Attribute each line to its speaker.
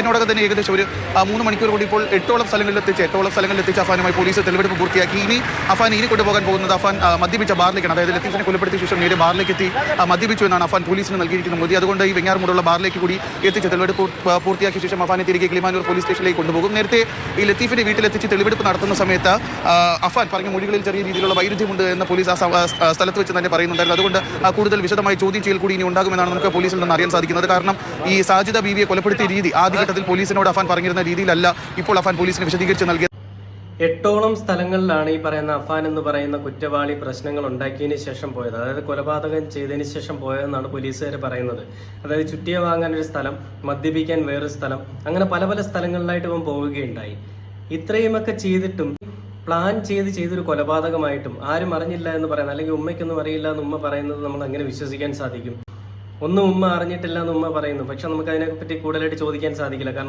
Speaker 1: ഇതിനോടകം തന്നെ ഏകദേശം ഒരു 3 മണിക്കൂർ കൂടി ഇപ്പോൾ 8ഓളം സ്ഥലങ്ങളിൽ എത്തിച്ച് അഫാനുമായി പോലീസ് തെളിവെടുപ്പ് പൂർത്തിയാക്കി. അഫാൻ കൊണ്ടുപോകാൻ പോകുന്നത് അഫാൻ മദ്യപിച്ച ബാറിലേക്കാണ്. അതായത് ലത്തീഫിനെ കൊലപ്പെടുത്തിയ ശേഷം നേരെ ബാറിലേക്ക് എത്തി മദ്യപിച്ചു എന്നാണ് അഫാൻ പോലീസിന് നൽകിയിരിക്കുന്ന മൊഴി. അതുകൊണ്ട് ഈ വെങ്ങാറുമൂടുള്ള ബാറിലേക്ക് കൂടി എത്തിച്ച് തെളിവെടുപ്പ് പൂർത്തിയാക്കിയ ശേഷം അഫാനെ തിരികെ കിളിമാനൂർ പോലീസ് സ്റ്റേഷനിലേക്ക് കൊണ്ടുപോകും. നേരത്തെ ഈ ലത്തീഫിനെ വീട്ടിലെത്തിച്ച് തെളിവെടുപ്പ് നടത്തുന്ന സമയത്ത് അഫാൻ പറഞ്ഞ മൊഴികളിൽ ചെറിയ രീതിയിലുള്ള വൈരുദ്ധ്യമുണ്ട് എന്ന് പോലീസ് ആ സ്ഥലത്ത് വെച്ച് തന്നെ പറയുന്നുണ്ടായിരുന്നു. അതുകൊണ്ട് കൂടുതൽ വിശദമായ ചോദ്യം ചെയ്യൽ കൂടി ഇനി ഉണ്ടാകുമെന്നാണ് നമുക്ക് പോലീസിൽ നിന്ന് അറിയാൻ സാധിക്കുന്നത്. കാരണം ഈ സാജിദ ബീവിയെ കൊലപ്പെടുത്തിയ രീതി ആദ്യഘട്ടത്തിൽ പോലീസിനോട് അഫാൻ പറഞ്ഞിരുന്ന രീതിയിലല്ല ഇപ്പോൾ അഫാൻ പോലീസിന് വിശദീകരിച്ച് നൽകിയത്.
Speaker 2: 8ഓളം സ്ഥലങ്ങളിലാണ് ഈ പറയുന്ന അഫാൻ എന്ന് പറയുന്ന കുറ്റവാളി പ്രശ്നങ്ങൾ ഉണ്ടാക്കിയതിന് ശേഷം പോയത്. അതായത് കൊലപാതകം ചെയ്തതിന് ശേഷം പോയതെന്നാണ് പോലീസുകാർ പറയുന്നത്. അതായത് ചുറ്റിയ വാങ്ങാൻ ഒരു സ്ഥലം, മദ്യപിക്കാൻ വേറൊരു സ്ഥലം, അങ്ങനെ പല പല സ്ഥലങ്ങളിലായിട്ട് ഇവൻ പോവുകയുണ്ടായി. ഇത്രയുമൊക്കെ ചെയ്തിട്ടും പ്ലാൻ ചെയ്തൊരു കൊലപാതകമായിട്ടും ആരും അറിഞ്ഞില്ല എന്ന് പറയുന്നത്, അല്ലെങ്കിൽ ഉമ്മയ്ക്കൊന്നും അറിയില്ല എന്ന് ഉമ്മ പറയുന്നത് നമ്മൾ അങ്ങനെ വിശ്വസിക്കാൻ സാധിക്കും? ഒന്നും ഉമ്മ അറിഞ്ഞിട്ടില്ല എന്ന് ഉമ്മ പറയുന്നു. പക്ഷെ നമുക്ക് അതിനെപ്പറ്റി കൂടുതലായിട്ട് ചോദിക്കാൻ സാധിക്കില്ല. കാരണം